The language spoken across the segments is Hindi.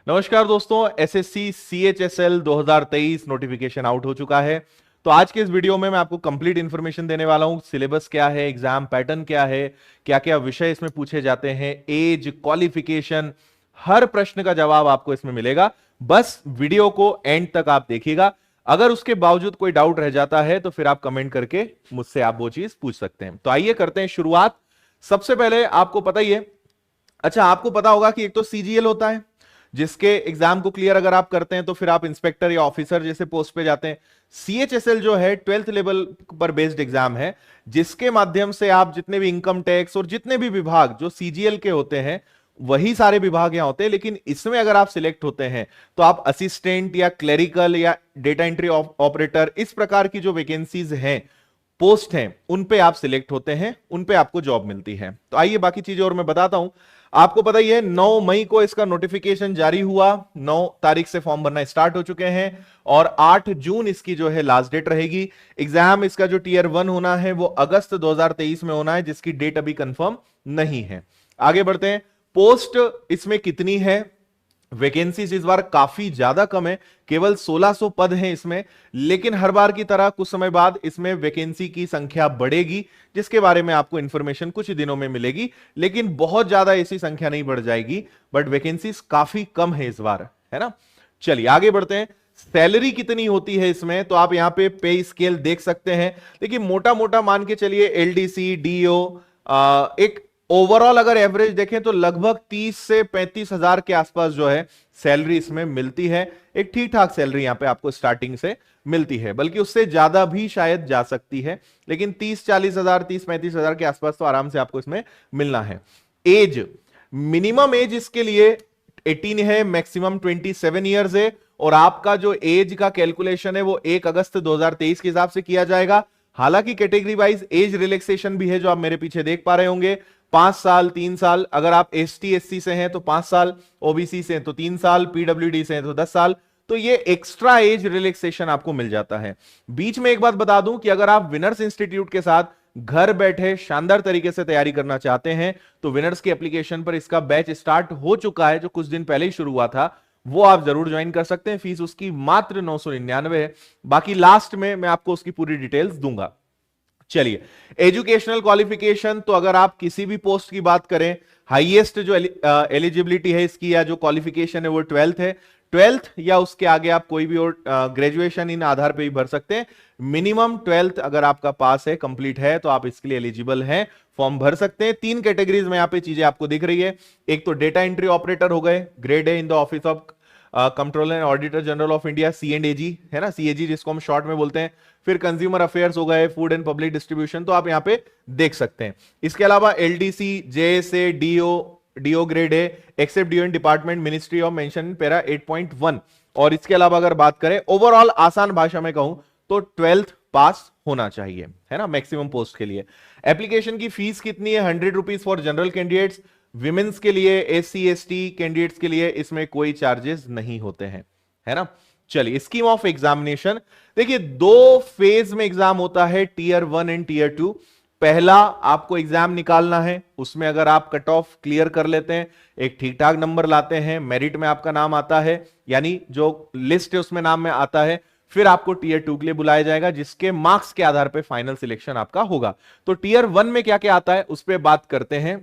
नमस्कार दोस्तों, एसएससी सीएचएसएल 2023 नोटिफिकेशन आउट हो चुका है। तो आज के इस वीडियो में मैं आपको कंप्लीट इंफॉर्मेशन देने वाला हूं। सिलेबस क्या है, एग्जाम पैटर्न क्या है, क्या क्या विषय इसमें पूछे जाते हैं, एज, क्वालिफिकेशन, हर प्रश्न का जवाब आपको इसमें मिलेगा। बस वीडियो को एंड तक आप देखिएगा। अगर उसके बावजूद कोई डाउट रह जाता है तो फिर आप कमेंट करके मुझसे आप वो चीज पूछ सकते हैं। तो आइए करते हैं शुरुआत। सबसे पहले आपको पता ही है, अच्छा आपको पता होगा कि एक तो सीजीएल होता है, जिसके एग्जाम को क्लियर अगर आप करते हैं तो फिर आप इंस्पेक्टर या ऑफिसर जैसे पोस्ट पे जाते हैं। सीएचएसएल जो है 12th लेवल पर बेस्ड एग्जाम है, जिसके माध्यम से आप जितने भी इनकम टैक्स और जितने भी विभाग जो सीजीएल के होते हैं वही सारे विभाग यहां होते हैं। लेकिन इसमें अगर आप सिलेक्ट होते हैं तो आप असिस्टेंट या क्लेरिकल या डेटा एंट्री ऑपरेटर, इस प्रकार की जो वैकेंसीज हैं, पोस्ट हैं, उन पे आप सिलेक्ट होते हैं, उन पे आपको जॉब मिलती है। तो आइए बाकी चीजें और मैं बताता हूं। आपको पता ही है 9 मई को इसका नोटिफिकेशन जारी हुआ, 9 तारीख से फॉर्म भरना स्टार्ट हो चुके हैं और 8 जून इसकी जो है लास्ट डेट रहेगी। एग्जाम इसका जो टीयर 1 होना है वो अगस्त 2023 में होना है, जिसकी डेट अभी कंफर्म नहीं है। आगे बढ़ते हैं। पोस्ट इसमें कितनी है? वैकेंसीज इस बार काफी ज्यादा कम है, केवल 1600 पद हैं इसमें। लेकिन हर बार की तरह कुछ समय बाद इसमें वैकेंसी की संख्या बढ़ेगी, जिसके बारे में आपको इंफॉर्मेशन कुछ ही दिनों में मिलेगी। लेकिन बहुत ज्यादा ऐसी संख्या नहीं बढ़ जाएगी, बट वैकेंसीज काफी कम है इस बार, है ना। चलिए आगे बढ़ते हैं। सैलरी कितनी होती है इसमें, तो आप यहां पे पे स्केल देख सकते हैं। देखिए मोटा मोटा मान के चलिए एलडीसी, डीओ, एक ओवरऑल अगर एवरेज देखें तो लगभग 30 से 35 हजार के आसपास जो है सैलरी इसमें मिलती है। एक ठीक ठाक सैलरी यहां पे आपको स्टार्टिंग से मिलती है, बल्कि उससे ज्यादा भी शायद जा सकती है, लेकिन 30-40 हजार, 30-35 हजार के आसपास तो आराम से आपको इसमें मिलना है। एज, मिनिमम एज इसके लिए 18 है, मैक्सिमम 27 ईयर्स है। और आपका जो एज का कैलकुलेशन है वो 1 अगस्त 2023 के हिसाब से किया जाएगा। हालांकि कैटेगरी वाइज एज रिलैक्सेशन भी है, जो आप मेरे पीछे देख पा रहे होंगे। 5 साल, 3 साल, अगर आप एसटी एससी से हैं तो 5 साल, ओबीसी से हैं तो 3 साल, पीडब्ल्यूडी से हैं तो 10 साल। तो ये एक्स्ट्रा एज रिलैक्सेशन आपको मिल जाता है। बीच में एक बात बता दूं कि अगर आप विनर्स इंस्टीट्यूट के साथ घर बैठे शानदार तरीके से तैयारी करना चाहते हैं तो विनर्स की एप्लीकेशन पर इसका बैच स्टार्ट हो चुका है, जो कुछ दिन पहले ही शुरू हुआ था। वो आप जरूर ज्वाइन कर सकते हैं। फीस उसकी मात्र 999 है। बाकी लास्ट में मैं आपको उसकी पूरी डिटेल्स दूंगा। चलिए, एजुकेशनल क्वालिफिकेशन, तो अगर आप किसी भी पोस्ट की बात करें, हाईएस्ट जो एलिजिबिलिटी है इसकी या जो क्वालिफिकेशन है वो 12th है। 12th या उसके आगे आप कोई भी और ग्रेजुएशन इन आधार पे भी भर सकते हैं। मिनिमम 12th अगर आपका पास है, कंप्लीट है, तो आप इसके लिए एलिजिबल हैं, फॉर्म भर सकते हैं। 3 कैटेगरीज में यहां पे चीजें आपको दिख रही है। एक तो डेटा एंट्री ऑपरेटर हो गए, grade A in the office of controller and auditor general of India, C and AG, है ना, सीएजी जिसको हम शॉर्ट में बोलते हैं। फिर कंज्यूमर अफेयर्स हो गए, फूड एंड पब्लिक डिस्ट्रीब्यूशन, तो आप यहां पे देख सकते हैं। इसके अलावा एलडीसी, जेएसए, डीओ ग्रेड है, except DO in department ministry of mention para 8.1। और इसके अलावा अगर बात करें ओवरऑल आसान भाषा में कहूं तो 12th पास होना चाहिए, है ना, मैक्सिमम पोस्ट के लिए। एप्लीकेशन की फीस कितनी है? 100 rupees for general candidates. Women's के लिए, एससी एसटी कैंडिडेट्स के लिए इसमें कोई चार्जेस नहीं होते हैं, है ना। चलिए, स्कीम ऑफ एग्जामिनेशन देखिए, 2 फेज में एग्जाम होता है, टीयर 1 एंड टीयर 2। पहला आपको एग्जाम निकालना है, उसमें अगर आप कट ऑफ क्लियर कर लेते हैं, एक ठीक ठाक नंबर लाते हैं, मेरिट में आपका नाम आता है, यानी जो लिस्ट है उसमें नाम में आता है, फिर आपको टीयर 2 के लिए बुलाया जाएगा, जिसके मार्क्स के आधार पर फाइनल सिलेक्शन आपका होगा। तो टीयर 1 में क्या क्या आता है उस पर बात करते हैं।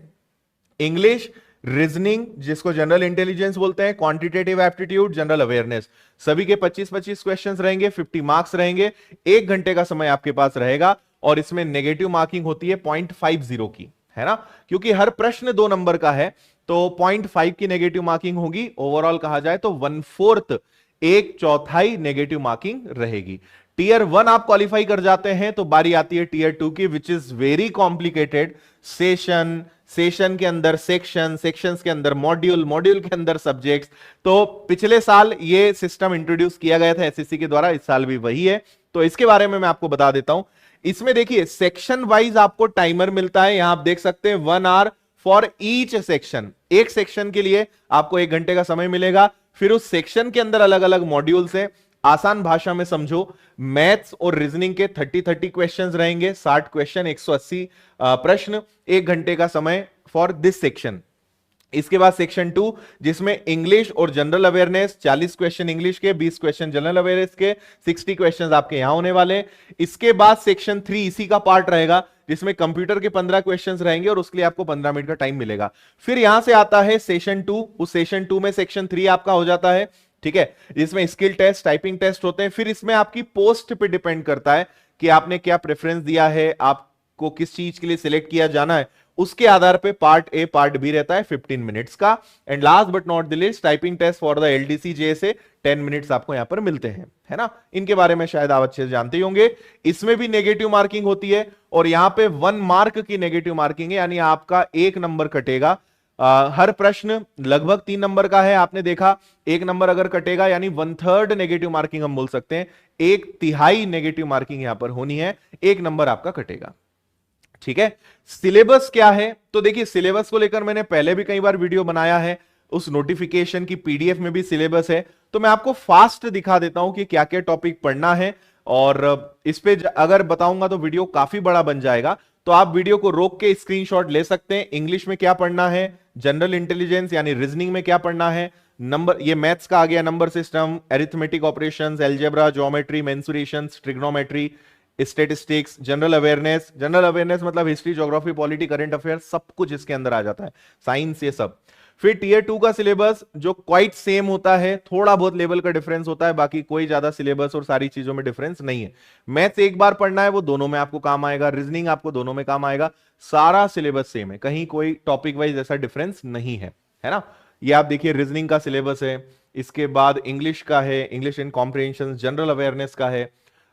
इंग्लिश, रीजनिंग जिसको जनरल इंटेलिजेंस बोलते हैं, क्वांटिटेटिव एप्टीट्यूड, जनरल अवेयरनेस, सभी के 25-25 क्वेश्चंस रहेंगे, 50 मार्क्स रहेंगे। 1 घंटे का समय आपके पास रहेगा और इसमें नेगेटिव मार्किंग होती है 0.50 की, है ना, क्योंकि हर प्रश्न 2 नंबर का है, तो 0.5 की नेगेटिव मार्किंग होगी। ओवरऑल कहा जाए तो 1/4, 1/4 नेगेटिव मार्किंग रहेगी। टीयर 1 आप क्वालिफाई कर जाते हैं तो बारी आती है टीयर 2 की, which is very complicated. Session के अंदर सेक्शंस के अंदर मॉड्यूल के अंदर सब्जेक्ट्स। तो पिछले साल ये सिस्टम इंट्रोड्यूस किया गया था एसएससी के द्वारा, इस साल भी वही है। तो इसके बारे में मैं आपको बता देता हूं। इसमें देखिए सेक्शन वाइज आपको टाइमर मिलता है, यहां आप देख सकते हैं 1 आवर फॉर ईच सेक्शन। एक सेक्शन के लिए आपको 1 घंटे का समय मिलेगा। फिर उस सेक्शन के अंदर अलग अलग मॉड्यूल्स हैं। आसान भाषा में समझो, मैथ्स और रीजनिंग के 30-30 क्वेश्चंस रहेंगे, 60 क्वेश्चन, 180 प्रश्न, 1 घंटे का समय फॉर दिस सेक्शन। इसके बाद सेक्शन 2 जिसमें इंग्लिश और जनरल अवेयरनेस, 40 क्वेश्चन इंग्लिश के, 20 क्वेश्चन जनरल अवेयरनेस के, 60 क्वेश्चंस आपके यहां होने वाले। इसके बाद सेक्शन 3 इसी का पार्ट रहेगा जिसमें कंप्यूटर के 15 क्वेश्चंस रहेंगे और उसके लिए आपको 15 मिनट का टाइम मिलेगा। फिर यहां से आता है सेशन 2, उस सेशन 2 में सेक्शन 3 आपका हो जाता है, ठीक है, जिसमें स्किल टेस्ट, टाइपिंग टेस्ट होते हैं। फिर इसमें आपकी पोस्ट पे डिपेंड करता है कि आपने क्या प्रेफरेंस दिया है, आपको किस चीज के लिए सिलेक्ट किया जाना है, उसके आधार पे पार्ट ए पार्ट बी रहता है 15 मिनट्स का। And last but not the least, typing test for the LDC JSA 10 minutes आपको यहां पर मिलते हैं, है ना। इनके बारे में शायद आप अच्छे से जानते ही होंगे। इसमें भी नेगेटिव मार्किंग होती है और यहां पे 1 मार्क की नेगेटिव मार्किंग है, यानी आपका 1 नंबर कटेगा। हर प्रश्न लगभग 3 नंबर का है, आपने देखा 1 नंबर अगर कटेगा यानी 1/3 नेगेटिव मार्किंग हम बोल सकते हैं, 1/3 नेगेटिव मार्किंग यहां पर होनी है, 1 नंबर आपका कटेगा, ठीक है। सिलेबस क्या है, तो देखिए सिलेबस को लेकर मैंने पहले भी कई बार वीडियो बनाया है, उस नोटिफिकेशन की पीडीएफ में भी सिलेबस है, तो मैं आपको फास्ट दिखा देता हूं कि क्या क्या टॉपिक पढ़ना है। और इस पे अगर बताऊंगा तो वीडियो काफी बड़ा बन जाएगा, तो आप वीडियो को रोक के स्क्रीनशॉट ले सकते हैं। इंग्लिश में क्या पढ़ना है, जनरल इंटेलिजेंस यानी रीजनिंग में क्या पढ़ना है, नंबर, ये मैथ्स का आ गया, number system, arithmetic operations, algebra, geometry, mensurations, trigonometry, statistics, general awareness, general awareness मतलब history, geography, polity, current affair, सब कुछ इसके अंदर आ जाता है, साइंस, ये सब। फिर टीयर 2 का सिलेबस जो क्वाइट सेम होता है, थोड़ा बहुत लेवल का डिफरेंस होता है, बाकी कोई ज्यादा सिलेबस और सारी चीजों में डिफरेंस नहीं है। मैथ्स एक बार पढ़ना है, वो दोनों में आपको काम आएगा, रीजनिंग आपको दोनों में काम आएगा, सारा सिलेबस सेम है, कहीं कोई टॉपिक वाइज ऐसा डिफरेंस नहीं है ना। ये आप देखिए रीजनिंग का सिलेबस है, इसके बाद इंग्लिश का है, English in comprehension, general awareness का है,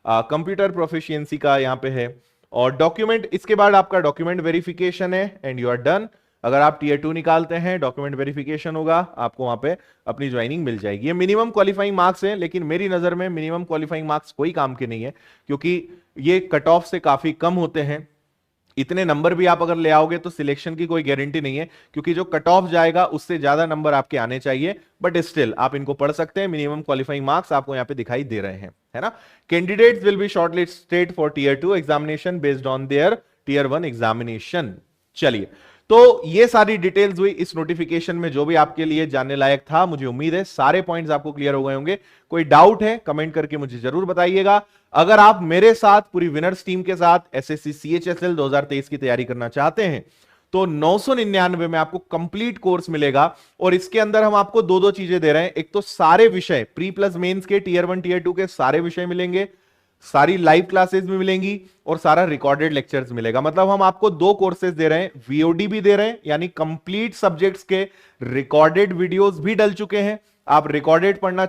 कंप्यूटर प्रोफिशिएंसी का यहां पे है, और डॉक्यूमेंट, इसके बाद आपका डॉक्यूमेंट वेरिफिकेशन है एंड यू आर डन। अगर आप टीयर 2 निकालते हैं, डॉक्यूमेंट वेरिफिकेशन होगा, आपको वहां पे अपनी ज्वाइनिंग मिल जाएगी। ये मिनिमम क्वालिफाइंग मार्क्स है, लेकिन मेरी नजर में मिनिमम क्वालिफाइंग मार्क्स कोई काम के नहीं है, क्योंकि ये कट ऑफ से काफी कम होते हैं। इतने नंबर भी आप अगर ले आओगे तो सिलेक्शन की कोई गारंटी नहीं है, क्योंकि जो कट ऑफ जाएगा उससे ज्यादा नंबर आपके आने चाहिए, बट स्टिल आप इनको पढ़ सकते हैं। मिनिमम क्वालिफाइंग मार्क्स आपको यहां पे दिखाई दे रहे हैं, है ना। Candidates will be shortlisted for tier 2 examination based on their tier 1 examination. चलिए, तो ये सारी डिटेल्स हुई इस नोटिफिकेशन में, जो भी आपके लिए जानने लायक था। मुझे उम्मीद है सारे पॉइंट्स आपको क्लियर हो गए होंगे। कोई डाउट है कमेंट करके मुझे जरूर बताइएगा। अगर आप मेरे साथ पूरी विनर्स टीम के साथ एसएससी सीएचएसएल 2023 की तैयारी करना चाहते हैं तो 999 में आपको कंप्लीट कोर्स मिलेगा, और इसके अंदर हम आपको दो दो चीजें दे रहे हैं। एक तो सारे विषय प्री प्लस मेंस के टीयर 1 टीयर 2 के सारे विषय मिलेंगे, सारी लाइव क्लासेस भी मिलेंगी, और सारा रिकॉर्डेड लेक्चर्स मिलेगा। मतलब हम आपको 2 कोर्सेज दे रहे हैं, वीओडी भी दे रहे हैं, यानी कंप्लीट सब्जेक्ट्स के रिकॉर्डेड वीडियोस भी डल चुके हैं। आप रिकॉर्डेड पढ़ना